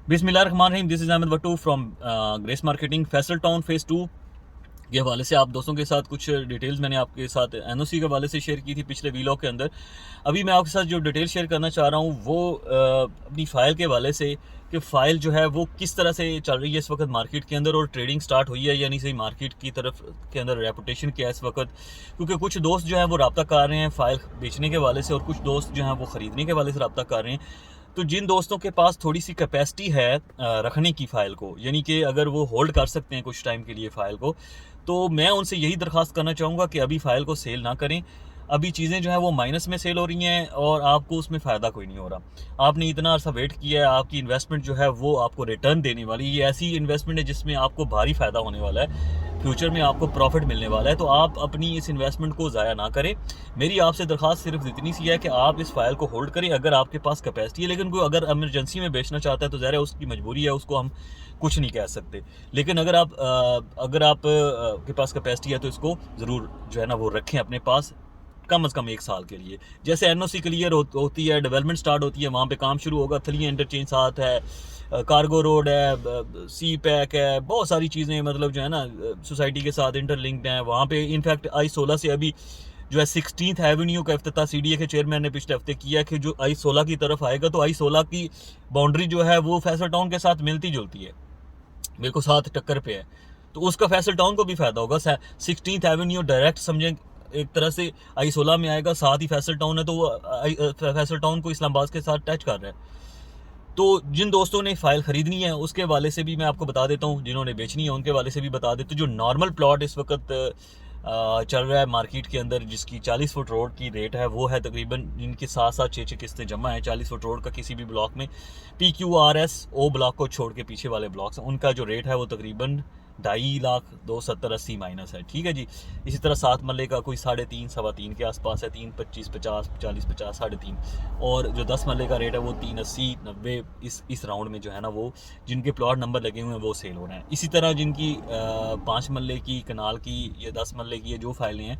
बिस्मिल्लाहिर्रहमानिर्रहीम, this is Ahmad Battu from grace marketing. Faisal town phase 2 के हवाले से आप दोस्तों के साथ कुछ डिटेल्स मैंने आपके साथ एनओसी के हवाले से शेयर की थी पिछले वीलॉग के अंदर। अभी मैं आपके साथ जो डिटेल शेयर करना चाह रहा हूँ वो अपनी फ़ाइल के हवाले से, कि फ़ाइल जो है वो किस तरह से चल रही है इस वक्त मार्केट के अंदर, और ट्रेडिंग स्टार्ट हुई है या नहीं सही मार्केट की तरफ के अंदर, रेपुटेशन क्या है इस वक्त। क्योंकि कुछ दोस्त जो हैं वो रब्ता कर रहे हैं फ़ाइल बेचने के हवाले से, और कुछ दोस्त जो हैं वो ख़रीदने के हवाले से रब्ता कर रहे हैं। तो जिन दोस्तों के पास थोड़ी सी कैपेसिटी है रखने की फ़ाइल को, यानी कि अगर वो होल्ड कर सकते हैं कुछ टाइम के लिए फ़ाइल को, तो मैं उनसे यही दरख्वास्त करना चाहूँगा कि अभी फ़ाइल को सेल ना करें। अभी चीज़ें जो हैं वो माइनस में सेल हो रही हैं और आपको उसमें फ़ायदा कोई नहीं हो रहा। आपने इतना अर्सा वेट किया है, आपकी इन्वेस्टमेंट जो है वो आपको रिटर्न देने वाली, ये ऐसी इन्वेस्टमेंट है जिसमें आपको भारी फ़ायदा होने वाला है, फ्यूचर में आपको प्रॉफिट मिलने वाला है। तो आप अपनी इस इन्वेस्टमेंट को ज़ाया ना करें। मेरी आपसे दरख्वास्त सिर्फ इतनी सी है कि आप इस फाइल को होल्ड करें अगर आपके पास कैपेसिटी है। लेकिन कोई अगर इमरजेंसी में बेचना चाहता है तो ज़ाहिर है उसकी मजबूरी है, उसको हम कुछ नहीं कह सकते। लेकिन अगर आप के पास कैपेसिटी है तो इसको ज़रूर जो है ना वो रखें अपने पास कम से कम 1 साल के लिए। जैसे एनओसी क्लियर होती है, डेवलपमेंट स्टार्ट होती है, वहाँ पे काम शुरू होगा। थलिया इंटरचेंज साथ है, कार्गो रोड है, सी पैक है, बहुत सारी चीज़ें मतलब जो है ना सोसाइटी के साथ इंटरलिंक्ड हैं। वहाँ पे इनफैक्ट I-16 से अभी जो है 16th एवेन्यू का इफ्तिताह CDA के चेयरमैन ने पिछले हफ्ते किया कि जो I-16 की तरफ आएगा तो I-16 की बाउंड्री जो है वो फैसल टाउन के साथ मिलती जुलती है, बिल्कुल साथ टक्कर पे है। तो उसका फैसल टाउन को भी फ़ायदा होगा। 16th एवेन्यू डायरेक्ट समझें एक तरह से I-16 में आएगा, साथ ही फैसल टाउन है, तो वो फैसल टाउन को इस्लामाबाद के साथ टच कर रहा है। तो जिन दोस्तों ने फ़ाइल ख़रीदनी है उसके वाले से भी मैं आपको बता देता हूँ, जिन्होंने बेचनी है उनके वाले से भी बता देता हूँ। जो नॉर्मल प्लॉट इस वक्त चल रहा है मार्केट के अंदर, जिसकी 40 फुट रोड की रेट है, वो है तकरीबन, जिनकी 7-7 6-6 किस्तें जमा है 40 फुट रोड का किसी भी ब्लॉक में, PQRS O ब्लॉक को छोड़ के पीछे वाले ब्लॉक्स हैं, उनका जो रेट है वो तकरीबन 2.5 लाख 2 70 80 माइनस है। ठीक है जी। इसी तरह 7 मरले का कोई 3.5 3.25 के आसपास है, 3 25 50 40 50 3.5। और जो 10 मरले का रेट है वो 380 90 इस राउंड में जो है ना वो जिनके प्लॉट नंबर लगे हुए हैं वो सेल हो रहे हैं। इसी तरह जिनकी 5 मरले की, कनाल की या 10 मरले की ये जो फाइलें हैं,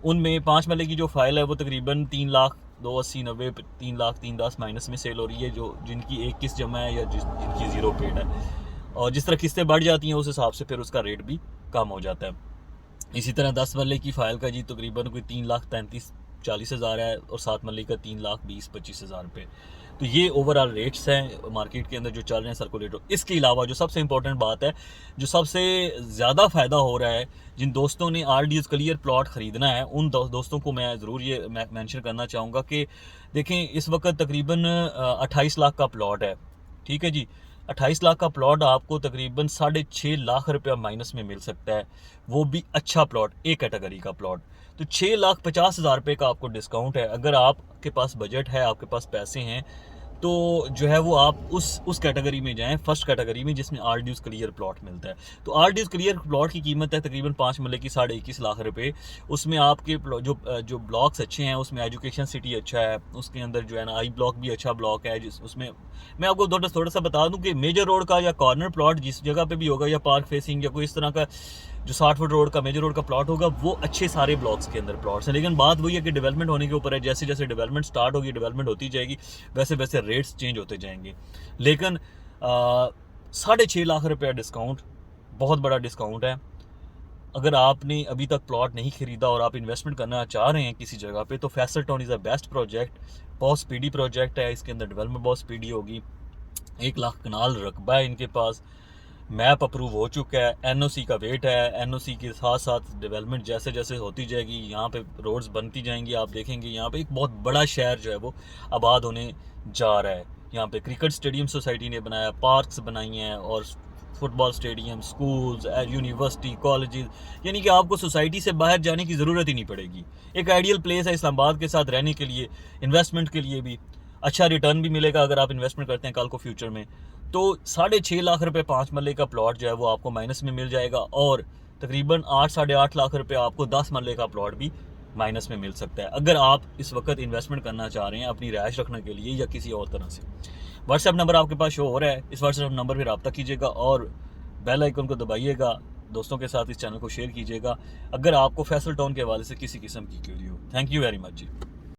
उनमें 5 मरले की जो फाइल है वो तकरीबन 3 लाख 280 90 3 लाख 310 माइनस में सेल हो रही है, जो जिनकी एक किस्त जमा है या जिनकी ज़ीरो पेड है। और जिस तरह किस्तें बढ़ जाती हैं उस हिसाब से फिर उसका रेट भी कम हो जाता है। इसी तरह 10 मरले की फ़ाइल का जी तकरीबन कोई 3 लाख 33 40 हज़ार है, और 7 मरले का 3 लाख 20 25 हज़ार रुपये। तो ये ओवरऑल रेट्स हैं मार्केट के अंदर जो चल रहे हैं सर्कुलेटर। इसके अलावा जो सबसे इंपॉर्टेंट बात है, जो सबसे ज़्यादा फ़ायदा हो रहा है जिन दोस्तों ने RDS क्लियर प्लॉट ख़रीदना है, उन दोस्तों को मैं ज़रूर ये मेंशन करना चाहूँगा कि देखें, इस वक्त तकरीबन 28 लाख का प्लॉट है। ठीक है जी। 28 लाख का प्लॉट आपको तकरीबन 6.5 लाख रुपया माइनस में मिल सकता है, वो भी अच्छा प्लॉट, ए कैटेगरी का प्लॉट। तो 6,50,000 रुपये का आपको डिस्काउंट है। अगर आपके पास बजट है, आपके पास पैसे हैं, तो जो है वो आप उस कैटेगरी में जाएं, फर्स्ट कैटेगरी में, जिसमें RDS क्लियर प्लॉट मिलता है। तो RDS क्लियर प्लॉट की कीमत है तकरीबन 5 मरले की 21.5 लाख रुपए। उसमें आपके जो ब्लॉक्स अच्छे हैं, उसमें एजुकेशन सिटी अच्छा है, उसके अंदर जो है ना I ब्लॉक भी अच्छा ब्लॉक है, उसमें मैं आपको थोड़ा सा बता दूं कि मेजर रोड का या कॉर्नर प्लॉट जिस जगह पे भी होगा, या पार्क फेसिंग या कोई इस तरह का जो 60 फुट रोड का मेजर रोड का प्लॉट होगा, वो अच्छे सारे ब्लॉक्स के अंदर प्लॉट्स हैं। लेकिन बात वही है कि डेवलपमेंट होने के ऊपर है। जैसे जैसे डेवलपमेंट स्टार्ट होगी, डेवलपमेंट होती जाएगी, वैसे वैसे रेट्स चेंज होते जाएंगे। लेकिन 6.5 लाख रुपया डिस्काउंट बहुत बड़ा डिस्काउंट है। अगर आपने अभी तक प्लॉट नहीं खरीदा और आप इन्वेस्टमेंट करना चाह रहे हैं किसी जगह पे, तो Faisal town is a best project. बहुत स्पीडी प्रोजेक्ट है, इसके अंदर डेवलपमेंट बहुत स्पीडी होगी। 1 लाख कनाल रकबा है इनके पास, मैप अप्रूव हो चुका है, एनओसी का वेट है। एनओसी के साथ साथ डेवलपमेंट जैसे जैसे होती जाएगी, यहाँ पे रोड्स बनती जाएंगी, आप देखेंगे यहाँ पे एक बहुत बड़ा शहर जो है वो आबाद होने जा रहा है। यहाँ पे क्रिकेट स्टेडियम सोसाइटी ने बनाया, पार्क्स बनाई हैं, और football stadium, schools, university, colleges, यानी कि आपको सोसाइटी से बाहर जाने की ज़रूरत ही नहीं पड़ेगी। एक आइडियल प्लेस है इस्लामाबाद के साथ रहने के लिए, इन्वेस्टमेंट के लिए भी। अच्छा रिटर्न भी मिलेगा अगर आप इन्वेस्टमेंट करते हैं कल को फ्यूचर में। तो 6.5 लाख रुपए 5 मरले का प्लॉट जो है वो आपको माइनस में मिल जाएगा, और तकरीबन 8 8.5 लाख रुपए आपको 10 मरले का प्लॉट भी माइनस में मिल सकता है, अगर आप इस वक्त इन्वेस्टमेंट करना चाह रहे हैं अपनी रहायश रखने के लिए या किसी और तरह से। व्हाट्सएप नंबर आपके पास शो हो रहा है, इस व्हाट्सएप नंबर पर रब्ता कीजिएगा और बेल आइकन को दबाइएगा। दोस्तों के साथ इस चैनल को शेयर कीजिएगा अगर आपको फैसल टाउन के हवाले से किसी किस्म की क्वेरी हो। Thank you very much ji.